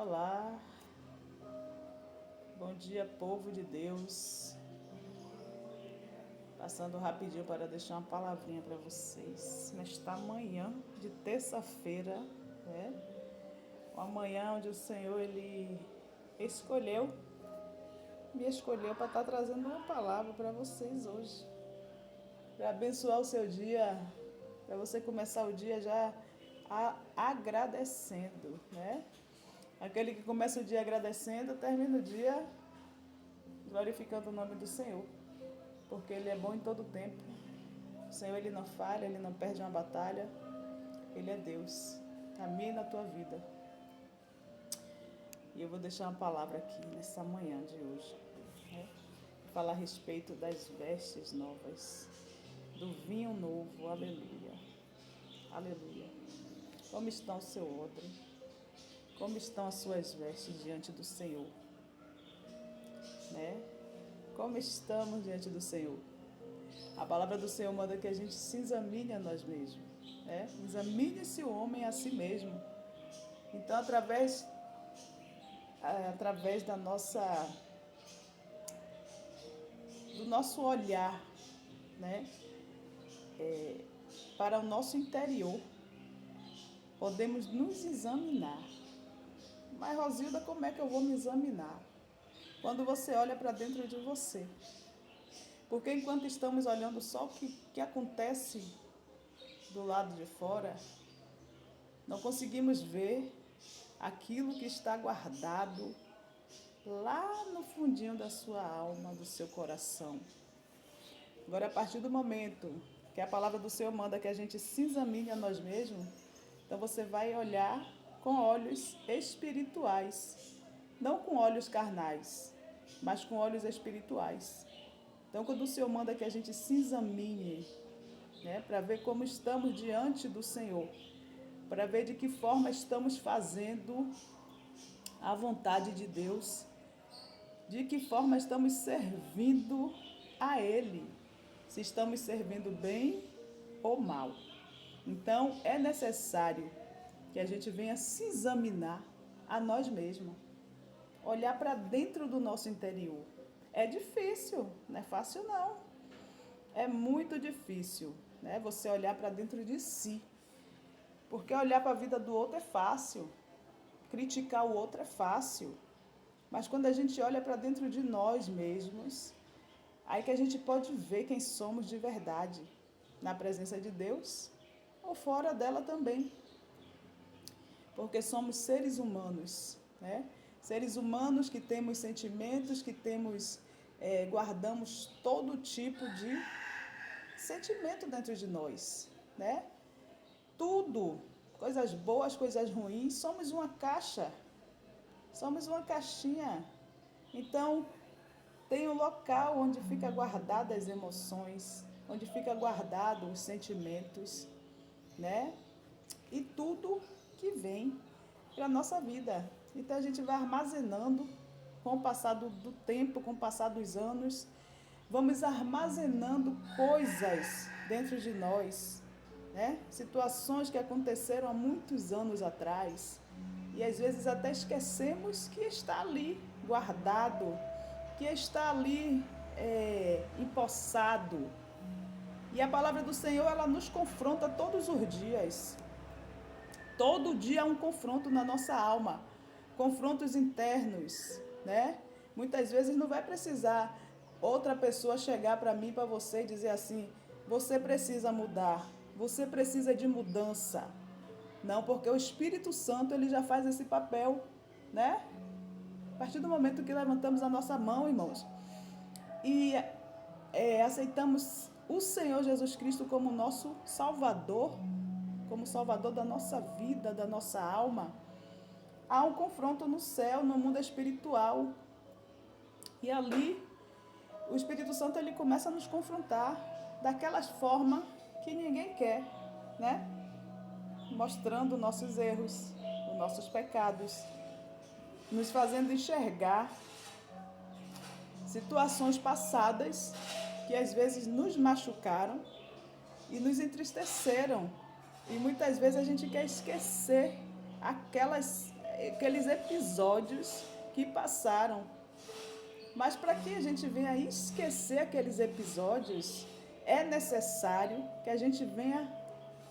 Olá, bom dia, povo de Deus. Passando rapidinho para deixar uma palavrinha para vocês. Nesta manhã de terça-feira, né? Uma manhã onde o Senhor Ele escolheu, me escolheu para estar trazendo uma palavra para vocês hoje. Para abençoar o seu dia, para você começar o dia já agradecendo, né? Aquele que começa o dia agradecendo, termina o dia glorificando o nome do Senhor, porque Ele é bom em todo tempo. O Senhor, Ele não falha, Ele não perde uma batalha. Ele é Deus. Caminhe na tua vida. E eu vou deixar uma palavra aqui nessa manhã de hoje, né? Falar a respeito das vestes novas, do vinho novo. Aleluia. Aleluia. Como está o seu odre? Como estão as suas vestes diante do Senhor? Né? Como estamos diante do Senhor? A palavra do Senhor manda que a gente se examine a nós mesmos, né? Examine-se o homem a si mesmo. Então, através do nosso olhar, né? Para o nosso interior, podemos nos examinar. Mas, Rosilda, como é que eu vou me examinar? Quando você olha para dentro de você. Porque enquanto estamos olhando só o que acontece do lado de fora, não conseguimos ver aquilo que está guardado lá no fundinho da sua alma, do seu coração. Agora, a partir do momento que a palavra do Senhor manda que a gente se examine a nós mesmos, então você vai olhar com olhos espirituais, não com olhos carnais, mas com olhos espirituais. Então, quando o Senhor manda que a gente se examine, né, para ver como estamos diante do Senhor, para ver de que forma estamos fazendo a vontade de Deus, de que forma estamos servindo a Ele, se estamos servindo bem ou mal. Então, é necessário que a gente venha se examinar a nós mesmos, olhar para dentro do nosso interior. É difícil, não é fácil não. É muito difícil, né? Você olhar para dentro de si. Porque olhar para a vida do outro é fácil. Criticar o outro é fácil. Mas quando a gente olha para dentro de nós mesmos, aí que a gente pode ver quem somos de verdade, na presença de Deus ou fora dela também. Porque somos seres humanos, né? Seres humanos que temos sentimentos, que guardamos todo tipo de sentimento dentro de nós, né? Tudo, coisas boas, coisas ruins, somos uma caixa, somos uma caixinha. Então, tem um local onde fica guardada as emoções, onde fica guardado os sentimentos, né? E tudo que vem para a nossa vida. Então a gente vai armazenando com o passar do tempo, com o passar dos anos, vamos armazenando coisas dentro de nós, né? Situações que aconteceram há muitos anos atrás e às vezes até esquecemos que está ali guardado, que está ali empossado. E a palavra do Senhor, ela nos confronta todos os dias. Todo dia há um confronto na nossa alma, confrontos internos, né? Muitas vezes não vai precisar outra pessoa chegar para mim, para você e dizer assim, você precisa mudar, você precisa de mudança. Não, porque o Espírito Santo, ele já faz esse papel, né? A partir do momento que levantamos a nossa mão, irmãos, e aceitamos o Senhor Jesus Cristo como nosso Salvador, como Salvador da nossa vida, da nossa alma, há um confronto no céu, no mundo espiritual. E ali, o Espírito Santo, ele começa a nos confrontar daquelas formas que ninguém quer, né? Mostrando nossos erros, os nossos pecados, nos fazendo enxergar situações passadas que às vezes nos machucaram e nos entristeceram. E muitas vezes a gente quer esquecer aqueles episódios que passaram. Mas para que a gente venha esquecer aqueles episódios, é necessário que a gente venha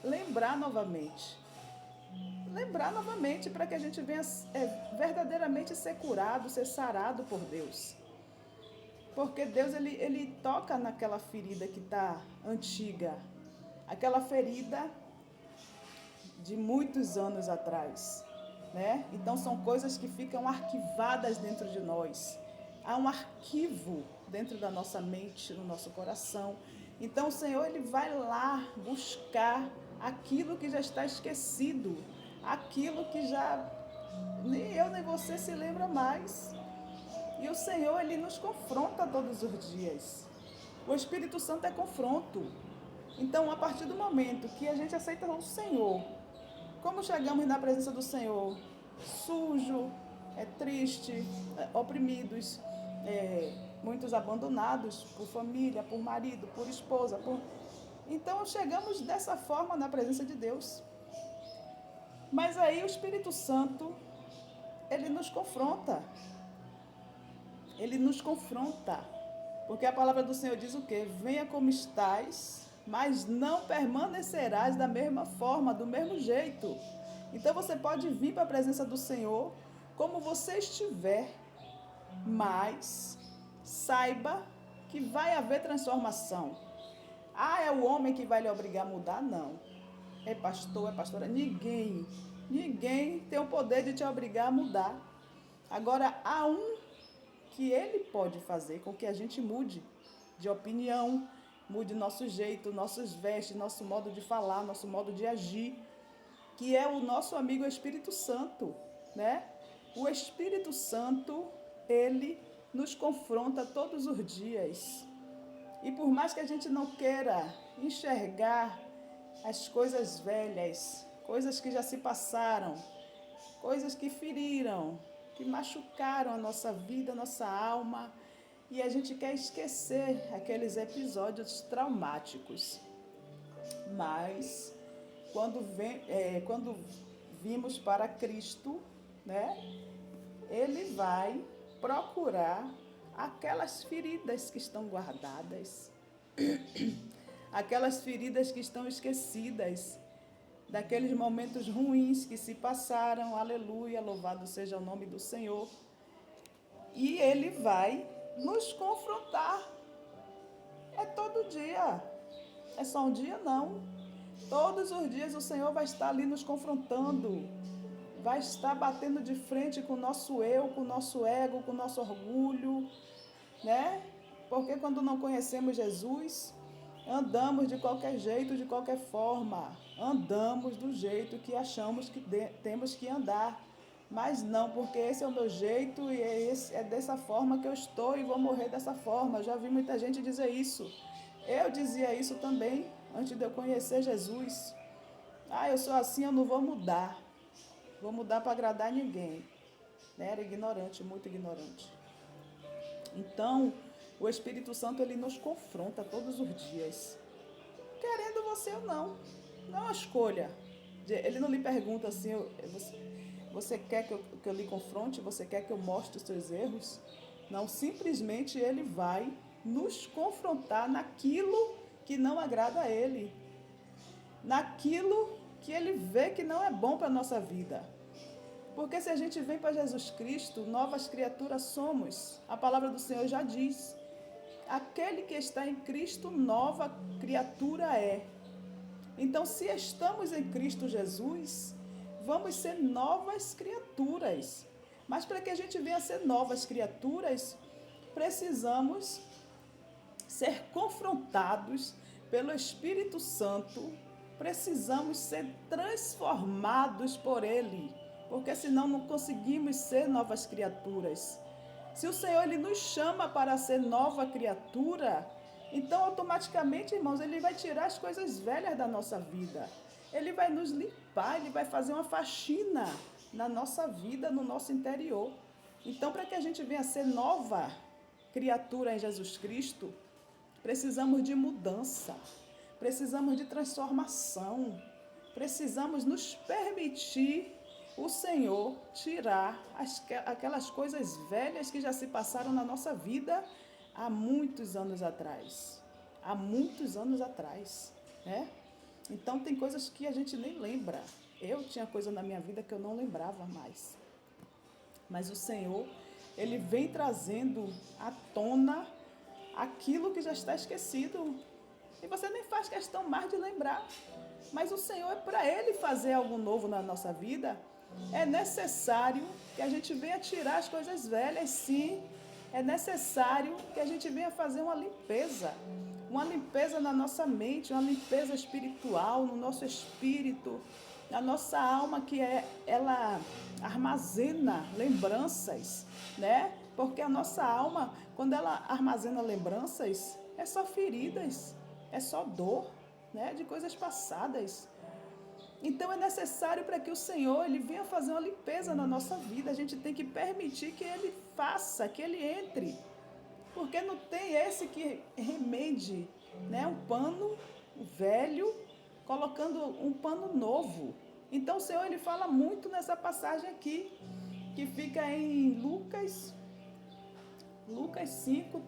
lembrar novamente. Lembrar novamente para que a gente venha verdadeiramente ser curado, ser sarado por Deus. Porque Deus, ele toca naquela ferida que está antiga. Aquela ferida de muitos anos atrás, né? Então são coisas que ficam arquivadas dentro de nós. Há um arquivo dentro da nossa mente, no nosso coração. Então o Senhor, ele vai lá buscar aquilo que já está esquecido, aquilo que já nem eu nem você se lembra mais. E o Senhor, ele nos confronta todos os dias. O Espírito Santo é confronto. Então, a partir do momento que a gente aceita o Senhor, como chegamos na presença do Senhor? Sujo, triste, oprimidos, muitos abandonados por família, por marido, por esposa. Então, chegamos dessa forma na presença de Deus. Mas aí o Espírito Santo, ele nos confronta. Ele nos confronta. Porque a palavra do Senhor diz o quê? Venha como estás, mas não permanecerás da mesma forma, do mesmo jeito. Então você pode vir para a presença do Senhor como você estiver, mas saiba que vai haver transformação. Ah, é o homem que vai lhe obrigar a mudar? Não. É pastor, é pastora? Ninguém tem o poder de te obrigar a mudar. Agora, há um que ele pode fazer com que a gente mude de opinião, mude nosso jeito, nossos vestes, nosso modo de falar, nosso modo de agir, que é o nosso amigo Espírito Santo, né? O Espírito Santo, ele nos confronta todos os dias. E por mais que a gente não queira enxergar as coisas velhas, coisas que já se passaram, coisas que feriram, que machucaram a nossa vida, a nossa alma, e a gente quer esquecer aqueles episódios traumáticos. Mas, quando vimos para Cristo, né, ele vai procurar aquelas feridas que estão guardadas, aquelas feridas que estão esquecidas, daqueles momentos ruins que se passaram, aleluia, louvado seja o nome do Senhor. E ele vai nos confrontar. É todo dia, é só um dia não. Todos os dias o Senhor vai estar ali nos confrontando, vai estar batendo de frente com o nosso eu, com o nosso ego, com o nosso orgulho, né? Porque quando não conhecemos Jesus, andamos de qualquer jeito, de qualquer forma. Andamos do jeito que achamos que temos que andar. Mas não, porque esse é o meu jeito e é dessa forma que eu estou e vou morrer dessa forma. Eu já vi muita gente dizer isso. Eu dizia isso também, antes de eu conhecer Jesus. Eu sou assim, eu não vou mudar. Vou mudar para agradar ninguém. Era ignorante, muito ignorante. Então, o Espírito Santo, ele nos confronta todos os dias, querendo você ou não. Não é uma escolha. Ele não lhe pergunta assim, você quer que eu lhe confronte? Você quer que eu mostre os seus erros? Não, simplesmente ele vai nos confrontar naquilo que não agrada a ele. Naquilo que ele vê que não é bom para a nossa vida. Porque se a gente vem para Jesus Cristo, novas criaturas somos. A palavra do Senhor já diz. Aquele que está em Cristo, nova criatura é. Então, se estamos em Cristo Jesus, vamos ser novas criaturas. Mas para que a gente venha a ser novas criaturas, precisamos ser confrontados pelo Espírito Santo, precisamos ser transformados por Ele, porque senão não conseguimos ser novas criaturas. Se o Senhor, ele nos chama para ser nova criatura, então automaticamente, irmãos, ele vai tirar as coisas velhas da nossa vida. Ele vai nos limpar, ele vai fazer uma faxina na nossa vida, no nosso interior. Então, para que a gente venha a ser nova criatura em Jesus Cristo, precisamos de mudança, precisamos de transformação, precisamos nos permitir o Senhor tirar aquelas coisas velhas que já se passaram na nossa vida há muitos anos atrás. Há muitos anos atrás, né? Então tem coisas que a gente nem lembra. Eu tinha coisa na minha vida que eu não lembrava mais. Mas o Senhor, Ele vem trazendo à tona aquilo que já está esquecido. E você nem faz questão mais de lembrar. Mas o Senhor, para Ele fazer algo novo na nossa vida, é necessário que a gente venha tirar as coisas velhas, sim. É necessário que a gente venha fazer uma limpeza na nossa mente, uma limpeza espiritual, no nosso espírito, na nossa alma, ela armazena lembranças, né? Porque a nossa alma, quando ela armazena lembranças, é só feridas, é só dor, né? De coisas passadas. Então é necessário para que o Senhor ele venha fazer uma limpeza na nossa vida. A gente tem que permitir que Ele faça, que Ele entre. Porque não tem esse que remende, né, um pano velho, colocando um pano novo. Então o Senhor ele fala muito nessa passagem aqui, que fica em Lucas 5,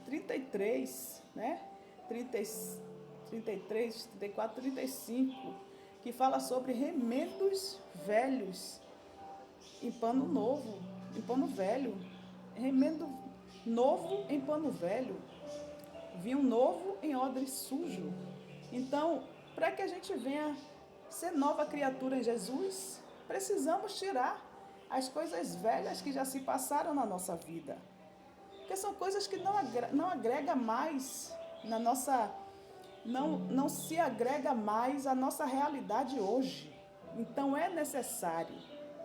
33, né? 33, 34, 35, que fala sobre remendos velhos em pano novo, em pano velho. Remendo novo em pano velho, vinho novo em odre sujo. Então, para que a gente venha ser nova criatura em Jesus, precisamos tirar as coisas velhas que já se passaram na nossa vida. Porque são coisas que não agrega mais na nossa... Não se agrega mais à nossa realidade hoje. Então, é necessário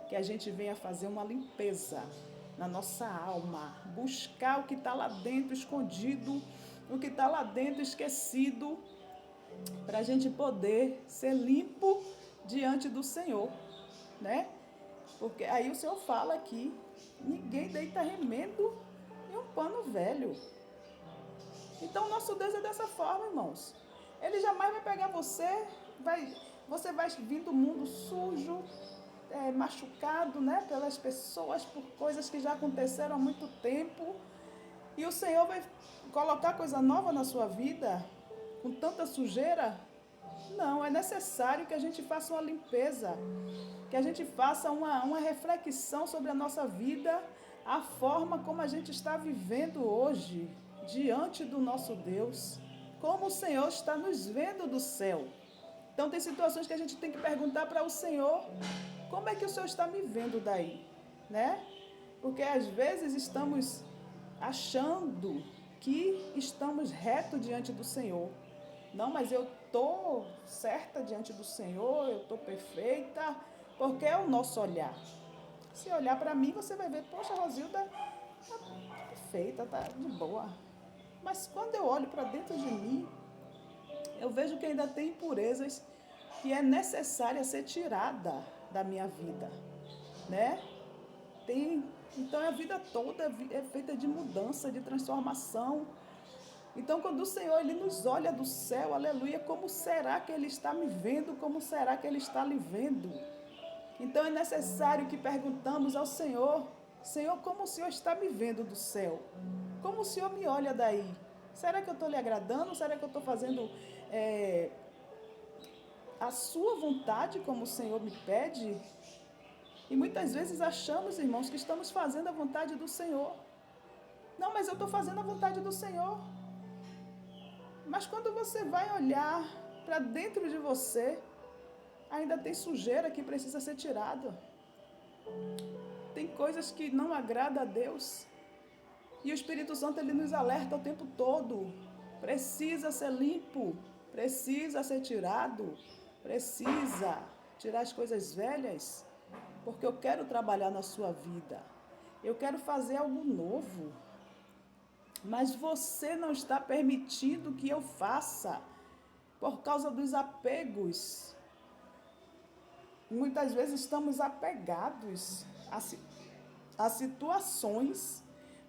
que a gente venha fazer uma limpeza na nossa alma, buscar o que está lá dentro escondido, o que está lá dentro esquecido, para a gente poder ser limpo diante do Senhor, né? Porque aí o Senhor fala aqui, ninguém deita remendo em um pano velho. Então, nosso Deus é dessa forma, irmãos. Ele jamais vai pegar você vai vir do mundo sujo, machucado, né, pelas pessoas, por coisas que já aconteceram há muito tempo. E o Senhor vai colocar coisa nova na sua vida, com tanta sujeira? Não, é necessário que a gente faça uma limpeza, que a gente faça uma reflexão sobre a nossa vida, a forma como a gente está vivendo hoje, diante do nosso Deus, como o Senhor está nos vendo do céu. Então tem situações que a gente tem que perguntar para o Senhor, como é que o Senhor está me vendo daí, né? Porque às vezes estamos achando que estamos reto diante do Senhor. Não, mas eu estou certa diante do Senhor, eu estou perfeita, porque é o nosso olhar. Se olhar para mim, você vai ver, poxa, Rosilda está perfeita, está de boa. Mas quando eu olho para dentro de mim, eu vejo que ainda tem impurezas que é necessária ser tirada da minha vida, né? Então a vida toda é feita de mudança, de transformação. Então quando o Senhor ele nos olha do céu, aleluia, como será que Ele está me vendo? Como será que Ele está lhe vendo? Então é necessário que perguntamos ao Senhor, Senhor, como o Senhor está me vendo do céu? Como o Senhor me olha daí? Será que eu estou lhe agradando? Será que eu estou fazendo a sua vontade como o Senhor me pede? E muitas vezes achamos, irmãos, que estamos fazendo a vontade do Senhor. Não, mas eu estou fazendo a vontade do Senhor. Mas quando você vai olhar para dentro de você, ainda tem sujeira que precisa ser tirada. Tem coisas que não agradam a Deus. E o Espírito Santo ele nos alerta o tempo todo. Precisa ser limpo, precisa ser tirado, precisa tirar as coisas velhas, porque eu quero trabalhar na sua vida. Eu quero fazer algo novo. Mas você não está permitindo que eu faça por causa dos apegos. Muitas vezes estamos apegados a situações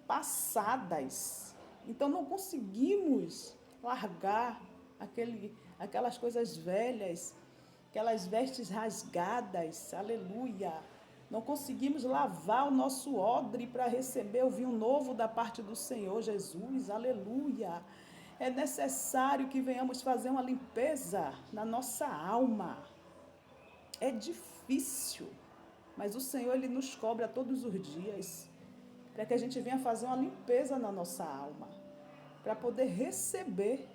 passadas. Então não conseguimos largar aquelas coisas velhas, aquelas vestes rasgadas, aleluia. Não conseguimos lavar o nosso odre para receber o vinho novo da parte do Senhor Jesus. Aleluia. É necessário que venhamos fazer uma limpeza na nossa alma. É difícil, mas o Senhor ele nos cobra todos os dias para que a gente venha fazer uma limpeza na nossa alma, para poder receber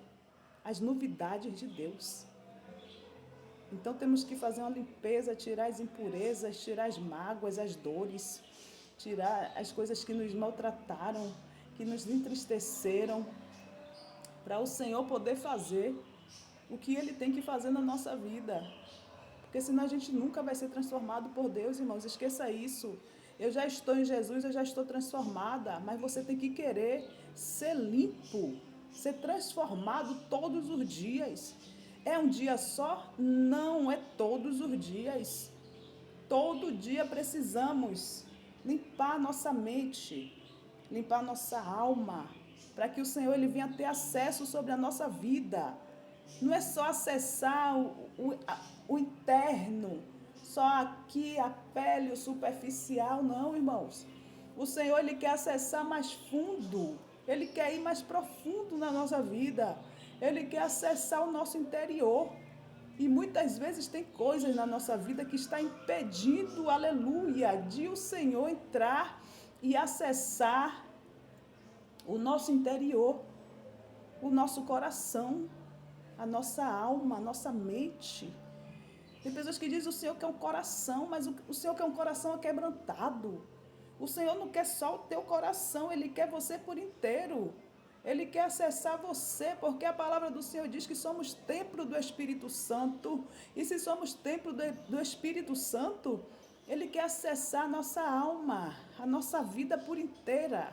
as novidades de Deus. Então temos que fazer uma limpeza, tirar as impurezas, tirar as mágoas, as dores, tirar as coisas que nos maltrataram, que nos entristeceram, para o Senhor poder fazer o que Ele tem que fazer na nossa vida. Porque senão a gente nunca vai ser transformado por Deus, irmãos. Esqueça isso. Eu já estou em Jesus, eu já estou transformada, mas você tem que querer ser limpo, ser transformado todos os dias. É um dia só? Não é todos os dias. Todo dia precisamos limpar nossa mente, limpar nossa alma, para que o Senhor ele venha ter acesso sobre a nossa vida. Não é só acessar o interno, só aqui a pele, o superficial, não, irmãos. O Senhor ele quer acessar mais fundo, ele quer ir mais profundo na nossa vida, ele quer acessar o nosso interior. E muitas vezes tem coisas na nossa vida que está impedindo, aleluia, de o Senhor entrar e acessar o nosso interior, o nosso coração, a nossa alma, a nossa mente. Tem pessoas que dizem o Senhor quer um coração, mas o Senhor quer um coração quebrantado. O Senhor não quer só o teu coração, Ele quer você por inteiro. Ele quer acessar você, porque a palavra do Senhor diz que somos templo do Espírito Santo. E se somos templo do Espírito Santo, Ele quer acessar a nossa alma, a nossa vida por inteira.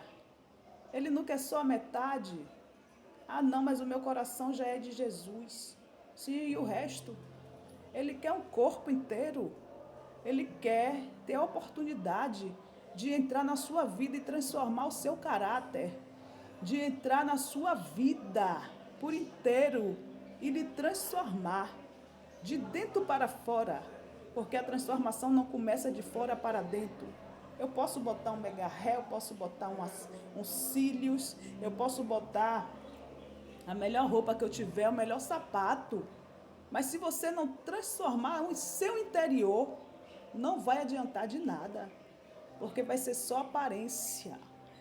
Ele não quer só a metade. Ah, não, mas o meu coração já é de Jesus. Sim, e o resto? Ele quer um corpo inteiro. Ele quer ter a oportunidade de entrar na sua vida e transformar o seu caráter. De entrar na sua vida por inteiro e lhe transformar de dentro para fora. Porque a transformação não começa de fora para dentro. Eu posso botar um mega ré, eu posso botar uns cílios, eu posso botar a melhor roupa que eu tiver, o melhor sapato. Mas se você não transformar o seu interior, não vai adiantar de nada. Porque vai ser só aparência.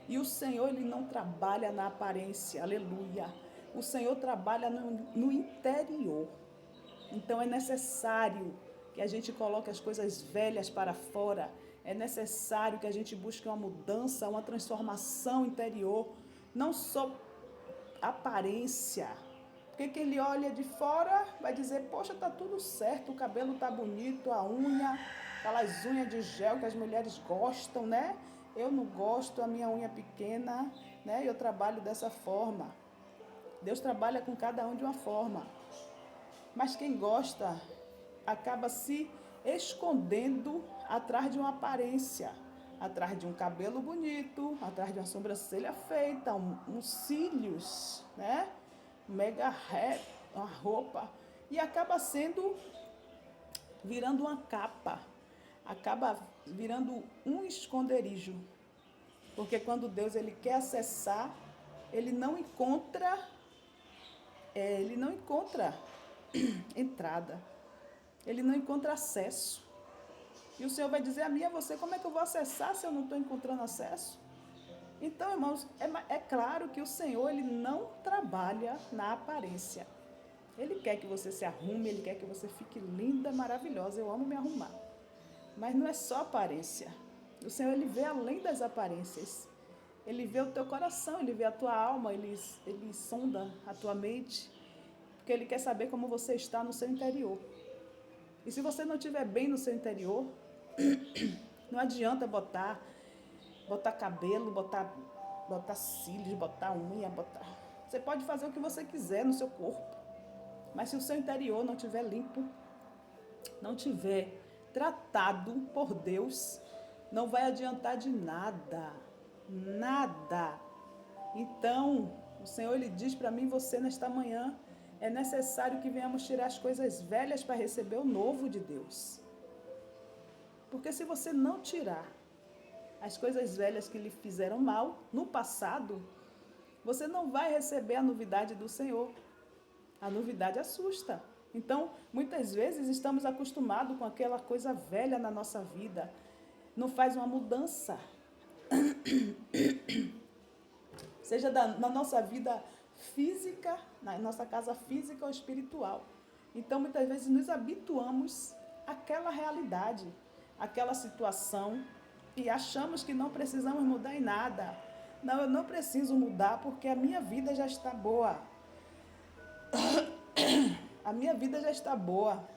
E o Senhor, Ele não trabalha na aparência, aleluia. O Senhor trabalha no interior. Então é necessário que a gente coloque as coisas velhas para fora. É necessário que a gente busque uma mudança, uma transformação interior. Não só aparência. Porque quem ele olha de fora vai dizer, poxa, tá tudo certo, o cabelo tá bonito, a unha, aquelas unhas de gel que as mulheres gostam, né? Eu não gosto, a minha unha é pequena, né? Eu trabalho dessa forma. Deus trabalha com cada um de uma forma. Mas quem gosta acaba se escondendo atrás de uma aparência, atrás de um cabelo bonito, atrás de uma sobrancelha feita, uns cílios, né? Mega ré, uma roupa, e acaba virando uma capa, acaba virando um esconderijo. Porque quando Deus ele quer acessar, ele não encontra entrada, ele não encontra acesso. E o Senhor vai dizer a mim e a você, como é que eu vou acessar se eu não estou encontrando acesso? Então, irmãos, é claro que o Senhor ele não trabalha na aparência. Ele quer que você se arrume, Ele quer que você fique linda, maravilhosa. Eu amo me arrumar. Mas não é só aparência. O Senhor ele vê além das aparências. Ele vê o teu coração, Ele vê a tua alma, Ele sonda a tua mente. Porque Ele quer saber como você está no seu interior. E se você não estiver bem no seu interior, não adianta botar cabelo, botar cílios, botar unha, Você pode fazer o que você quiser no seu corpo. Mas se o seu interior não estiver limpo, não estiver tratado por Deus, não vai adiantar de nada. Nada. Então, o Senhor ele diz para mim e você nesta manhã, é necessário que venhamos tirar as coisas velhas para receber o novo de Deus. Porque se você não tirar as coisas velhas que lhe fizeram mal no passado, você não vai receber a novidade do Senhor. A novidade assusta. Então, muitas vezes estamos acostumados com aquela coisa velha na nossa vida. Não faz uma mudança. Seja na nossa vida física, na nossa casa física ou espiritual. Então, muitas vezes nos habituamos àquela realidade, àquela situação e achamos que não precisamos mudar em nada. Não, eu não preciso mudar porque a minha vida já está boa. A minha vida já está boa.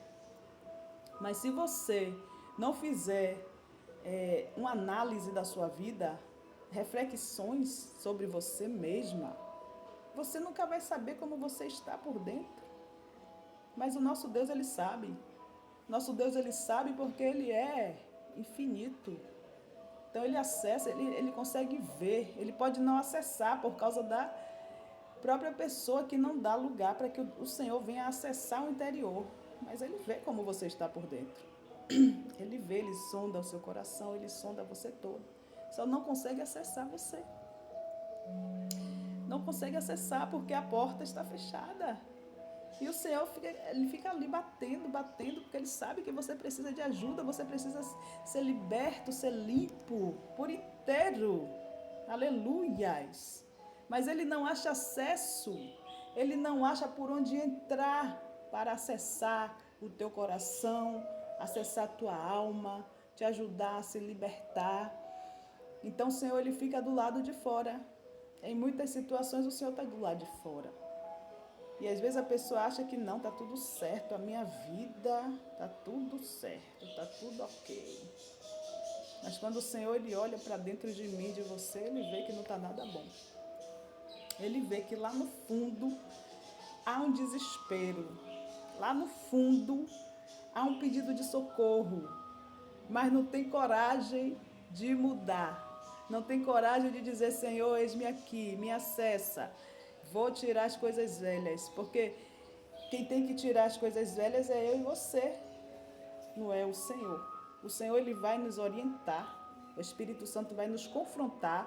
Mas se você não fizer uma análise da sua vida, reflexões sobre você mesma, você nunca vai saber como você está por dentro. Mas o nosso Deus, Ele sabe. Nosso Deus, Ele sabe porque Ele é infinito. Então Ele acessa, ele consegue ver. Ele pode não acessar por causa da própria pessoa que não dá lugar para que o Senhor venha acessar o interior. Mas Ele vê como você está por dentro. Ele vê, Ele sonda o seu coração, Ele sonda você todo. Só não consegue acessar você. Não consegue acessar porque a porta está fechada. E o Senhor ele fica ali batendo, porque Ele sabe que você precisa de ajuda, você precisa ser liberto, ser limpo por inteiro. Aleluias! Mas Ele não acha acesso, Ele não acha por onde entrar para acessar o teu coração, acessar a tua alma, te ajudar a se libertar. Então o Senhor, Ele fica do lado de fora. Em muitas situações o Senhor está do lado de fora. E às vezes a pessoa acha que não, está tudo certo, a minha vida está tudo certo, está tudo ok. Mas quando o Senhor ele olha para dentro de mim, de você, Ele vê que não está nada bom. Ele vê que lá no fundo há um desespero, lá no fundo há um pedido de socorro, mas não tem coragem de mudar, não tem coragem de dizer, Senhor, eis-me aqui, me acessa. Vou tirar as coisas velhas, porque quem tem que tirar as coisas velhas é eu e você, não é o Senhor. O Senhor ele vai nos orientar, o Espírito Santo vai nos confrontar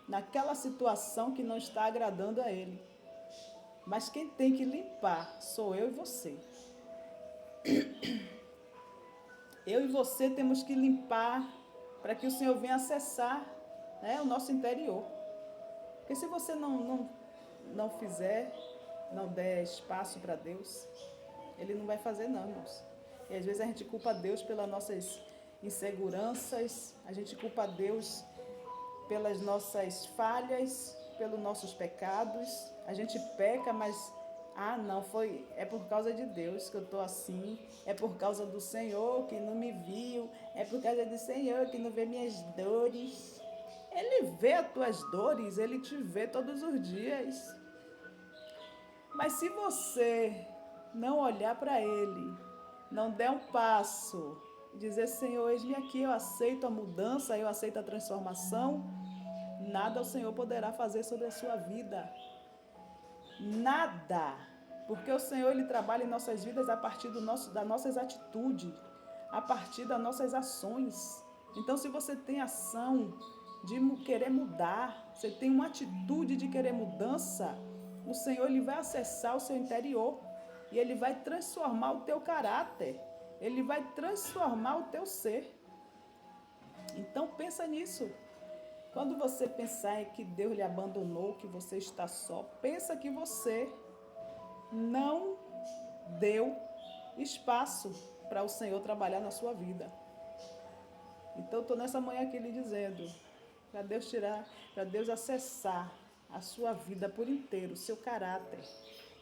naquela situação que não está agradando a Ele. Mas quem tem que limpar sou eu e você. Eu e você temos que limpar para que o Senhor venha acessar, o nosso interior. Porque se você não fizer, não der espaço para Deus, Ele não vai fazer não, irmãos. E às vezes a gente culpa Deus pelas nossas inseguranças, a gente culpa Deus pelas nossas falhas, pelos nossos pecados. A gente peca, mas não, é por causa de Deus que eu estou assim, é por causa do Senhor que não me viu, é por causa do Senhor que não vê minhas dores. Ele vê as tuas dores, Ele te vê todos os dias. Mas se você não olhar para Ele, não der um passo, dizer, Senhor, eis-me aqui, eu aceito a mudança, eu aceito a transformação, nada o Senhor poderá fazer sobre a sua vida. Nada. Porque o Senhor, Ele trabalha em nossas vidas a partir das nossas atitudes, a partir das nossas ações. Então, se você tem ação de querer mudar, você tem uma atitude de querer mudança, o Senhor ele vai acessar o seu interior e Ele vai transformar o teu caráter, Ele vai transformar o teu ser. Então pensa nisso. Quando você pensar em que Deus lhe abandonou, que você está só, pensa que você não deu espaço para o Senhor trabalhar na sua vida. Então estou nessa manhã aqui lhe dizendo, para Deus acessar a sua vida por inteiro, o seu caráter,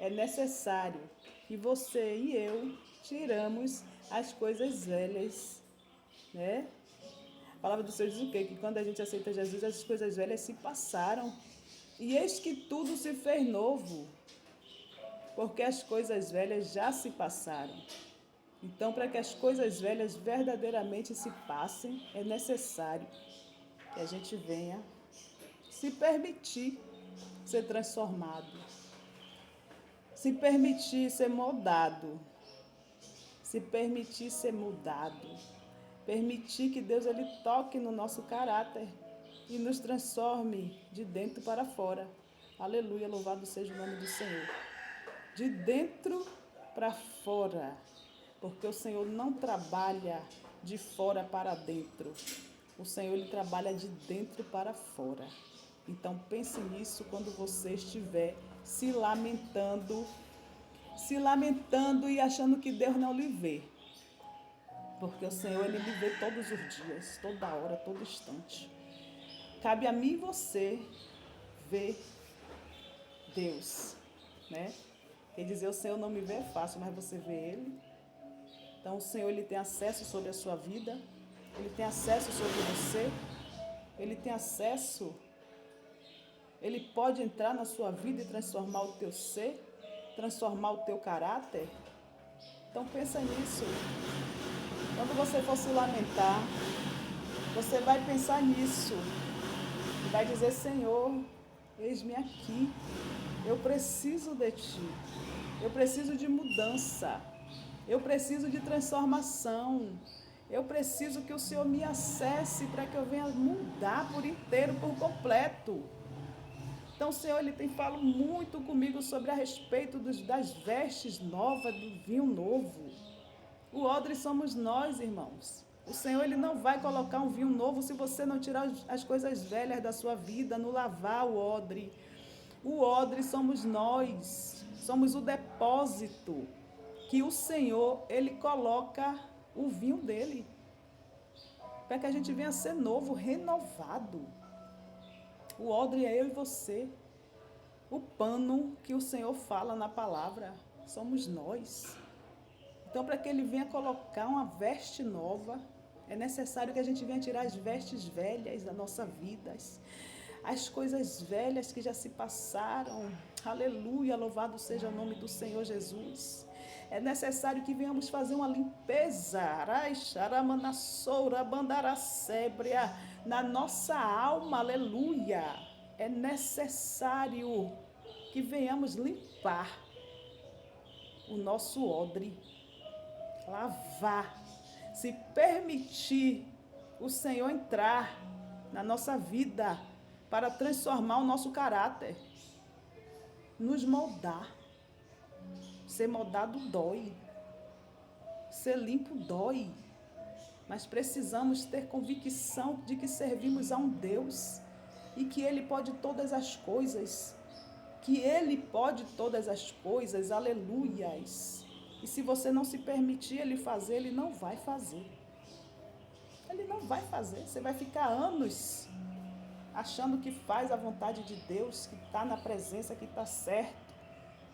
é necessário que você e eu tiramos as coisas velhas, né? A palavra do Senhor diz o quê? Que quando a gente aceita Jesus, as coisas velhas se passaram e eis que tudo se fez novo, porque as coisas velhas já se passaram. Então, para que as coisas velhas verdadeiramente se passem, é necessário que a gente venha se permitir ser transformado, se permitir ser moldado, se permitir ser mudado, Permitir que Deus ele toque no nosso caráter e nos transforme de dentro para fora. Aleluia, louvado seja o nome do Senhor. De dentro para fora, porque o Senhor não trabalha de fora para dentro. O Senhor ele trabalha de dentro para fora. Então pense nisso quando você estiver se lamentando e achando que Deus não lhe vê. Porque o Senhor ele lhe vê todos os dias, toda hora, todo instante. Cabe a mim e você ver Deus, né? Quer dizer, o Senhor não me vê é fácil, mas você vê Ele. Então o Senhor ele tem acesso sobre a sua vida, Ele tem acesso sobre você, Ele tem acesso, Ele pode entrar na sua vida e transformar o teu ser, transformar o teu caráter. Então pensa nisso. Quando você for se lamentar, você vai pensar nisso e vai dizer, Senhor, eis-me aqui, eu preciso de Ti, eu preciso de mudança, eu preciso de transformação, eu preciso que o Senhor me acesse para que eu venha mudar por inteiro, por completo. Então o Senhor ele tem falado muito comigo sobre a respeito das vestes novas, do vinho novo. O odre somos nós, irmãos. O Senhor ele não vai colocar um vinho novo se você não tirar as coisas velhas da sua vida, não lavar o odre. O odre somos nós. Somos o depósito que o Senhor ele coloca o vinho dele. Para que a gente venha ser novo, renovado. O odre é eu e você. O pano que o Senhor fala na palavra somos nós. Então, para que Ele venha colocar uma veste nova, é necessário que a gente venha tirar as vestes velhas da nossa vida, as coisas velhas que já se passaram. Aleluia, louvado seja o nome do Senhor Jesus. É necessário que venhamos fazer uma limpeza na nossa alma, aleluia. É necessário que venhamos limpar o nosso odre, lavar, se permitir o Senhor entrar na nossa vida para transformar o nosso caráter, nos moldar. Ser moldado dói, ser limpo dói, mas precisamos ter convicção de que servimos a um Deus e que Ele pode todas as coisas, aleluias. E se você não se permitir Ele fazer, Ele não vai fazer. Ele não vai fazer. Você vai ficar anos achando que faz a vontade de Deus, que está na presença, que está certo.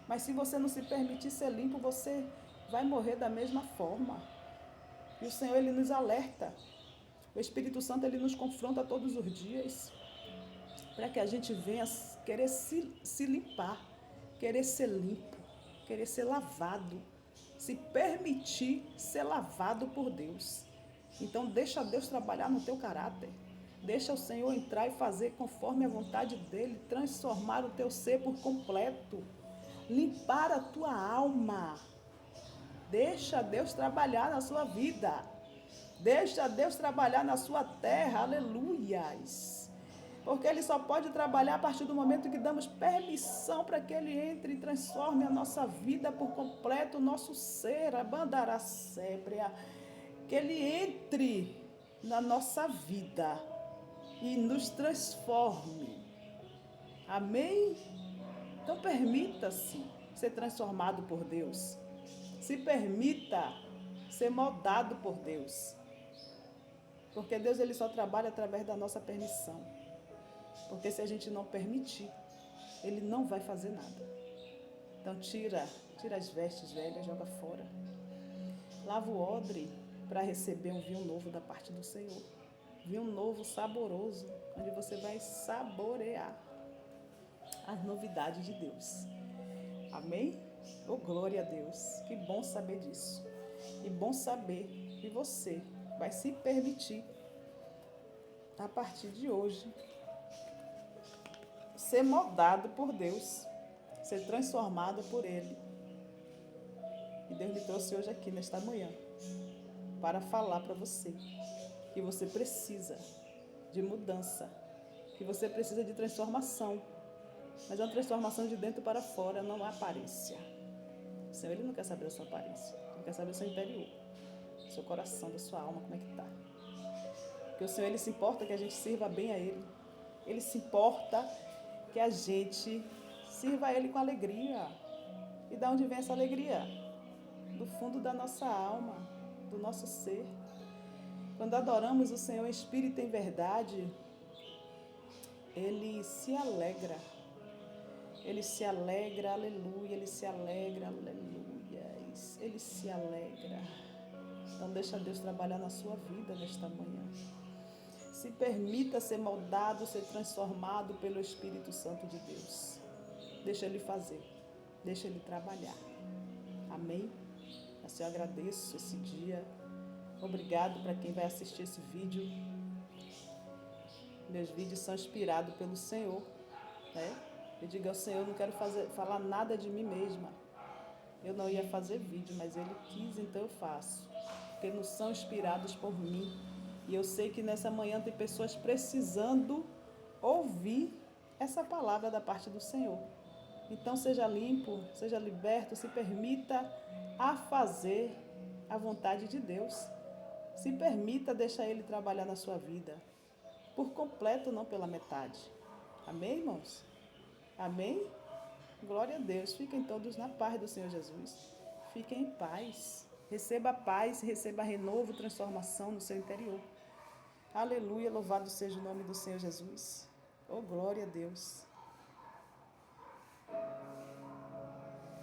Mas se você não se permitir ser limpo, você vai morrer da mesma forma. E o Senhor, Ele nos alerta. O Espírito Santo, Ele nos confronta todos os dias para que a gente venha querer se limpar, querer ser limpo, querer ser lavado, se permitir ser lavado por Deus. Então deixa Deus trabalhar no teu caráter. Deixa o Senhor entrar e fazer conforme a vontade dEle, transformar o teu ser por completo, limpar a tua alma. Deixa Deus trabalhar na sua vida. Deixa Deus trabalhar na sua terra, aleluias. Porque Ele só pode trabalhar a partir do momento que damos permissão para que Ele entre e transforme a nossa vida por completo, o nosso ser, a bandaracébrea. Que Ele entre na nossa vida e nos transforme. Amém? Então permita-se ser transformado por Deus. Se permita ser moldado por Deus. Porque Deus ele só trabalha através da nossa permissão. Porque se a gente não permitir, Ele não vai fazer nada. Então tira as vestes velhas, joga fora. Lava o odre para receber um vinho novo da parte do Senhor. Vinho novo, saboroso, onde você vai saborear as novidades de Deus. Amém? Oh, glória a Deus. Que bom saber disso. E bom saber que você vai se permitir, a partir de hoje, ser moldado por Deus, ser transformado por Ele. E Deus lhe trouxe hoje aqui, nesta manhã, para falar para você que você precisa de mudança, que você precisa de transformação, mas é uma transformação de dentro para fora, não a aparência. O Senhor, Ele não quer saber da sua aparência, Ele quer saber do seu interior, do seu coração, da sua alma, como é que está. Porque o Senhor, Ele se importa que a gente sirva bem a Ele. Ele se importa que a gente sirva a Ele com alegria. E de onde vem essa alegria? Do fundo da nossa alma, do nosso ser. Quando adoramos o Senhor em espírito e em verdade, Ele se alegra. Ele se alegra, aleluia. Ele se alegra, aleluia. Ele se alegra. Então deixa Deus trabalhar na sua vida nesta manhã. Se permita ser moldado, ser transformado pelo Espírito Santo de Deus. Deixa Ele fazer. Deixa Ele trabalhar. Amém? Assim eu agradeço esse dia. Obrigado para quem vai assistir esse vídeo. Meus vídeos são inspirados pelo Senhor, né? Eu digo ao Senhor, não quero falar nada de mim mesma. Eu não ia fazer vídeo, mas Ele quis, então eu faço. Porque não são inspirados por mim. E eu sei que nessa manhã tem pessoas precisando ouvir essa palavra da parte do Senhor. Então seja limpo, seja liberto, se permita a fazer a vontade de Deus. Se permita deixar Ele trabalhar na sua vida. Por completo, não pela metade. Amém, irmãos? Amém? Glória a Deus. Fiquem todos na paz do Senhor Jesus. Fiquem em paz. Receba paz, receba renovo, transformação no seu interior. Aleluia, louvado seja o nome do Senhor Jesus. Oh, glória a Deus.